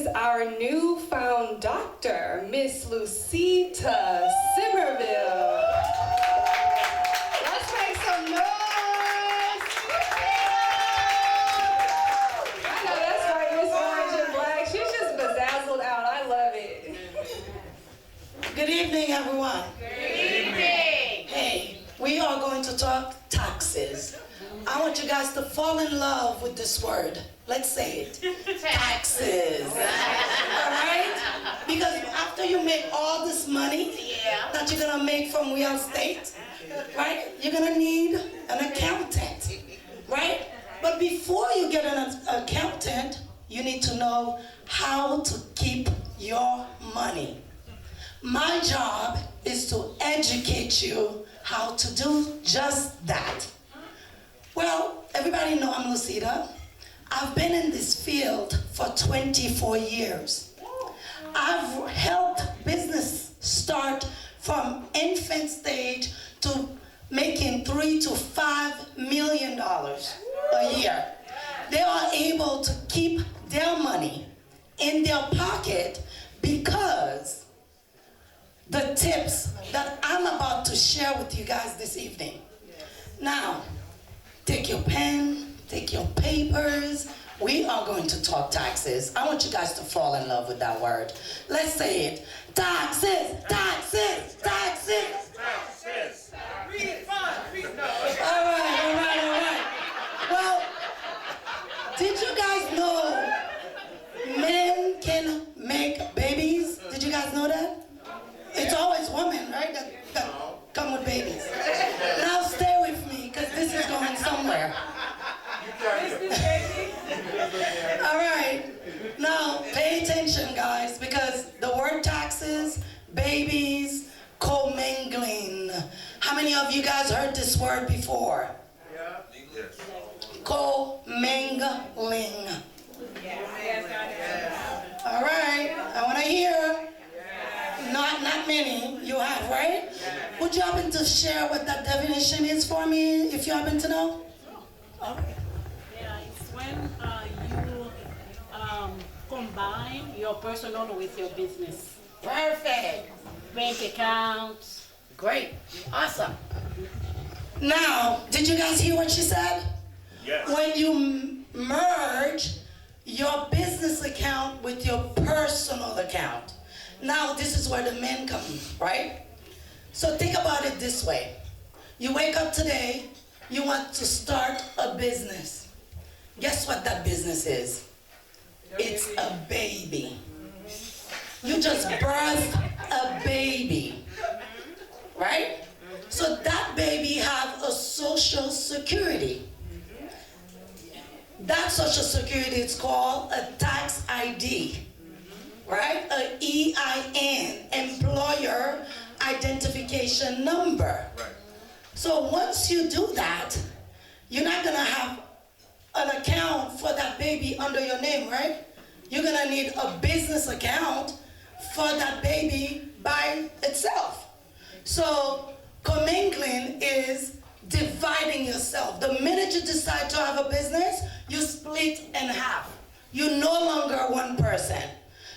is our newfound doctor, Miss Lucita Simervil. Let's make some noise. I know that's right, Miss Orange and Black. She's just bedazzled out. I love it. Good evening, everyone. Good evening. Hey, we are going to talk taxes. I want you guys to fall in love with this word. Let's say it. Taxes. All right? Because after you make all this money that you're going to make from real estate, right, you're going to need an accountant, right? But before you get an accountant, you need to know how to keep your money. My job is to educate you how to do just that. Well, everybody know I'm Lucita. I've been in this field for 24 years. I've helped business start from infant stage to making $3 to $5 million a year. They are able to keep their money in their pocket because the tips that I'm about to share with you guys this evening. Now, take your pen, take your papers. We are going to talk taxes. I want you guys to fall in love with that word. Let's say it. Taxes, taxes, taxes. Taxes. Refund. All right. Well, did you guys know men can make babies? Did you guys know that? It's always women, right, that come with babies. Now stay with me, because this is going somewhere. All right. Now, pay attention, guys, because the word taxes, babies, commingling. How many of you guys heard this word before? Yeah. Commingling. All right. I want to hear. Not many you have, right? Would you happen to share what that definition is for me, if you happen to know? Okay. Yeah, it's when you combine your personal with your business. Perfect. Bank accounts. Great. Awesome. Now, did you guys hear what she said? Yes. When you merge your business account with your personal account. Now, this is where the men come, right? So think about it this way. You wake up today, you want to start a business. Guess what that business is? It's a baby. You just birthed a baby, right? So that baby have a social security. That social security is called a tax ID. Right? A EIN, employer identification number. Right. So once you do that, you're not gonna have an account for that baby under your name, right? You're gonna need a business account for that baby by itself. So commingling is dividing yourself. The minute you decide to have a business, you split in half. You're no longer one person.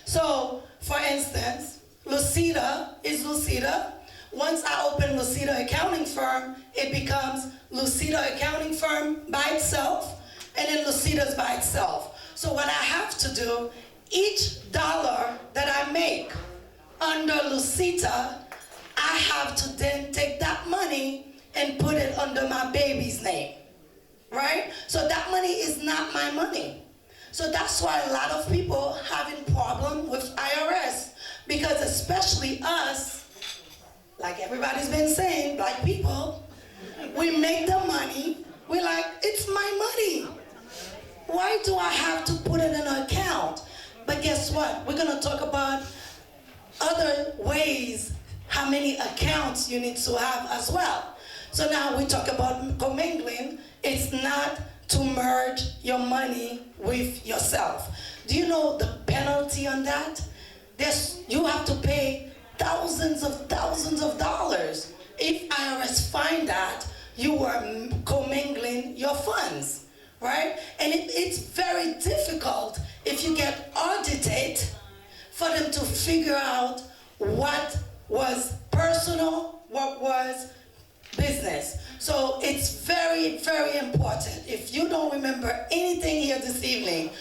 So, for instance, Lucita is Lucita. Once I open Lucita Accounting Firm, it becomes Lucita Accounting Firm by itself, and then Lucita's by itself. So what I have to do, each dollar that I make under Lucita, I have to then take that money and put it under my baby's name, right? So that money is not my money. So that's why a lot of people having problem with IRS, because especially us, like everybody's been saying, black people, we make the money, we're like, it's my money. Why do I have to put it in an account? But guess what? We're gonna talk about other ways, how many accounts you need to have as well. So now we talk about commingling. It's not to merge your money with yourself. Do you know the penalty on that? You have to pay thousands of dollars if IRS find that you were commingling your funds, right? And it's very difficult if you get audited for them to figure out what was personal, what was business. So it's very, very important. If you don't remember anything here this evening,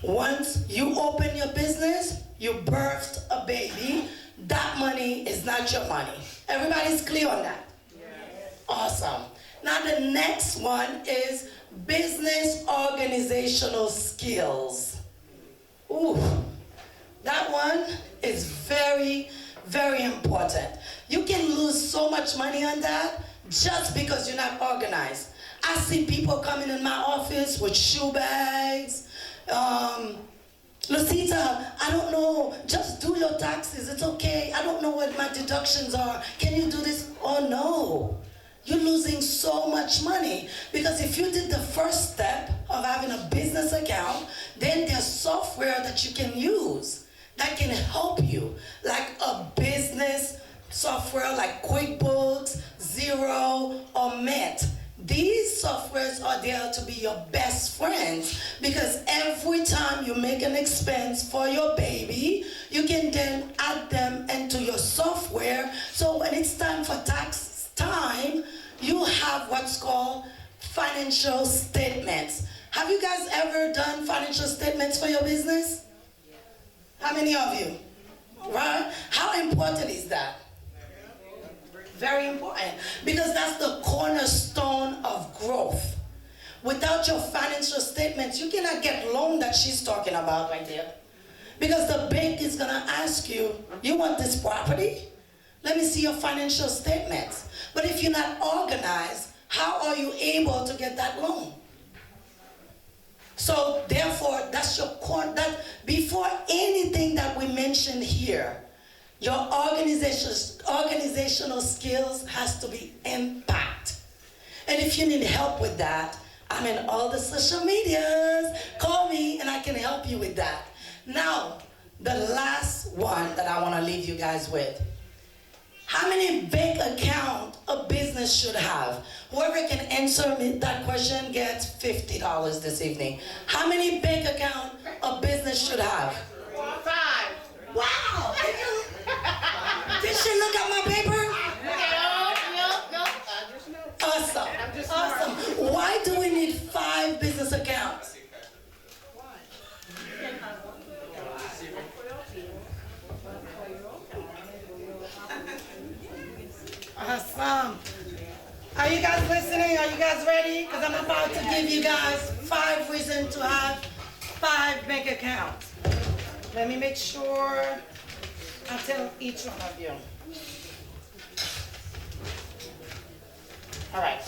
once you open your business, you birthed a baby, that money is not your money. Everybody's clear on that? Awesome. Now the next one is business organizational skills. Ooh, that one is very, very important. You can lose so much money on that just because you're not organized. I see people coming in my office with shoe bags. Lucita, I don't know, just do your taxes, it's okay. I don't know what my deductions are. Can you do this? Oh no. You're losing so much money because if you did the first step of having a business account, then there's software that you can use that can help you, like a business software like QuickBooks, Xero, or Mint. These softwares are there to be your best friends because every time you make an expense for your baby, you can then add them into your software. So when it's time for tax time, you have what's called financial statements. Have you guys ever done financial statements for your business? How many of you? Right? How important is that? Very important, because that's the cornerstone of growth. Without your financial statements, you cannot get loan that she's talking about right there. Because the bank is gonna ask you, you want this property? Let me see your financial statements. But if you're not organized, how are you able to get that loan? So therefore, that's your core, that before anything that we mentioned here, your organizational skills has to be impact. And if you need help with that, I'm in all the social medias. Call me and I can help you with that. Now, the last one that I want to leave you guys with. How many bank account a business should have? Whoever can answer me that question gets $50 this evening. How many bank account a business should have? 5. Wow! Did she look at my paper? No. I just know. Awesome. Awesome. Why do we need 5 business accounts? Awesome. Are you guys listening? Are you guys ready? Because I'm about to give you guys 5 reasons to have 5 bank accounts. Let me make sure I tell each one of you. All right.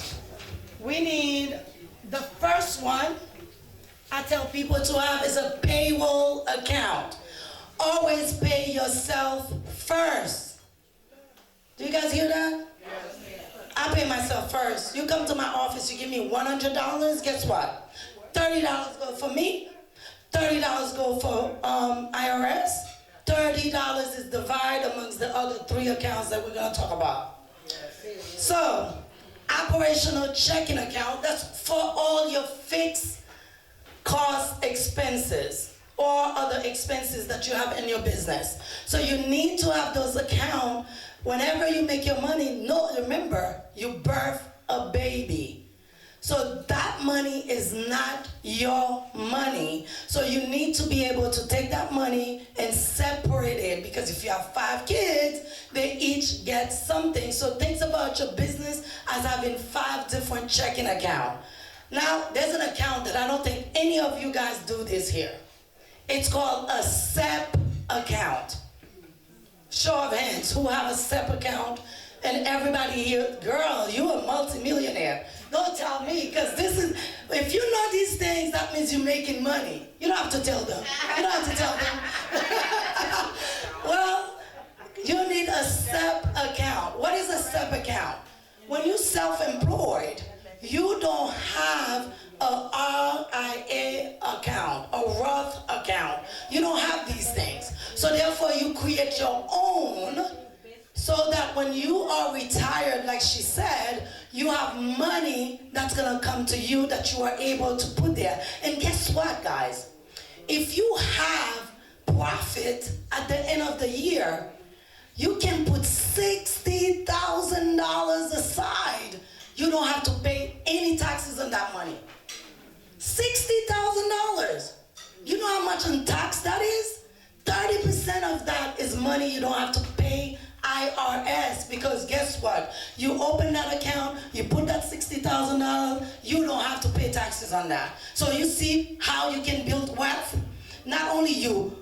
We need the first one I tell people to have is a payroll account. Always pay yourself first. Do you guys hear that? Yes. I pay myself first. You come to my office, you give me $100, guess what? $30 go for me, $30 go for IRS, $30 is divided amongst the other 3 accounts that we're gonna talk about. So, operational checking account, that's for all your fixed cost expenses or other expenses that you have in your business. So you need to have those accounts whenever you make your money. No, remember, you birth a baby. So that money is not your money. So you need to be able to take that money and separate it, because if you have 5 kids, they each get something. So think about your business as having 5 different checking accounts. Now, there's an account that I don't think any of you guys do this here. It's called a SEP account. Show of hands, who have a SEP account? And everybody here, girl, you're a multimillionaire. Don't tell me, because this is, if you know these things, that means you're making money. You don't have to tell them. You don't have to tell them. Well, you need a SEP account. What is a SEP account? When you're self-employed, you don't have a RIA account, a Roth account. You don't have these things. So therefore, you create your own, so that when you are retired, like she said, you have money that's gonna come to you that you are able to put there. And guess what, guys? If you have profit profit at the end of the year, you can put $60,000 aside. You don't have to pay any taxes on that money. $60,000. You know how much in tax that is? 30% of that is money you don't have to pay IRS, because guess what? You open that account, you put that $60,000, you don't have to pay taxes on that. So you see how you can build wealth? Not only you,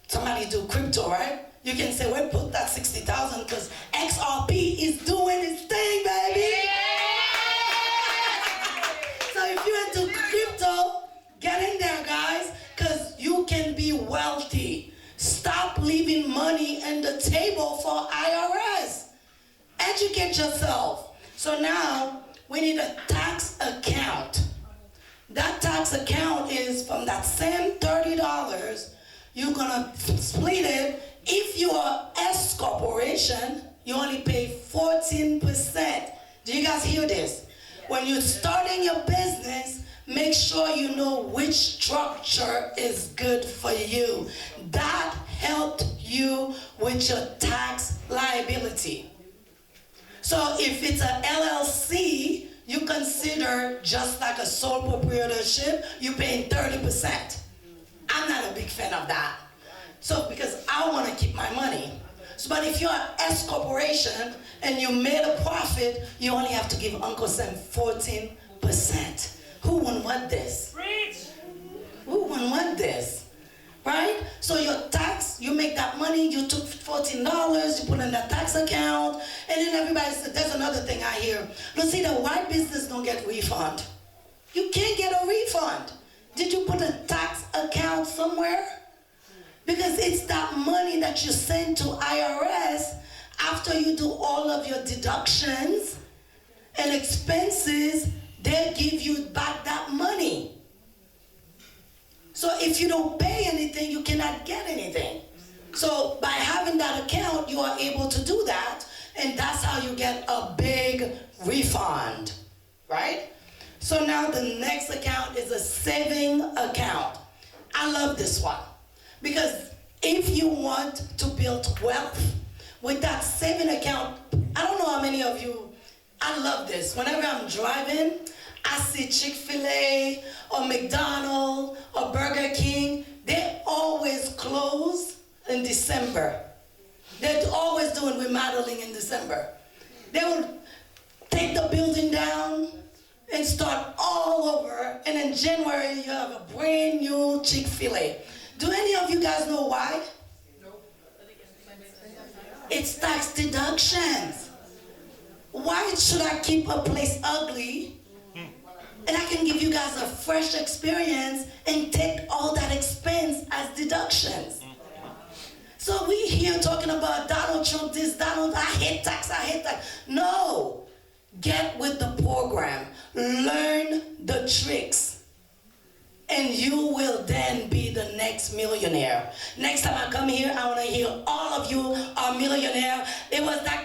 somebody do crypto, right? You can say, well, put that 60,000 because XRP is doing its thing, baby. So if you're into crypto, get in there, guys, because you can be wealthy. Stop leaving money on the table for IRS. Educate yourself. So now we need a tax account. That tax account is from that same $30, you're gonna split it. If you are S corporation, you only pay 14%. Do you guys hear this? When you're starting your business, make sure you know which structure is good for you. That helped you with your tax liability. So if it's an LLC, you consider just like a sole proprietorship, you're paying 30%. I'm not a big fan of that. So because I want to keep my money. So, but if you're an S corporation and you made a profit, you only have to give Uncle Sam 14%. Who wouldn't want this? Who wouldn't want this? Right? So your tax, you make that money, you took $14, you put in that tax account, and then everybody said, there's another thing I hear. Lucita, why business don't get refund? You can't get a refund. Did you put a tax account somewhere? Because it's that money that you send to IRS after you do all of your deductions and expenses. They'll give you back that money. So if you don't pay anything, you cannot get anything. So by having that account, you are able to do that, and that's how you get a big refund, right? So now the next account is a saving account. I love this one, because if you want to build wealth with that saving account, I don't know how many of you, I love this. Whenever I'm driving, I see Chick-fil-A or McDonald's or Burger King, they always close in December. They're always doing remodeling in December. They will take the building down and start all over, and in January you have a brand new Chick-fil-A. Do any of you guys know why? It's tax deductions. Why should I keep a place ugly and I can give you guys a fresh experience and take all that expense as deductions? So we here talking about Donald Trump, this, Donald, I hate tax, I hate tax. No, get with the program, learn the tricks, and you will then be the next millionaire. Next time I come here, I want to hear all of you are millionaire. It was that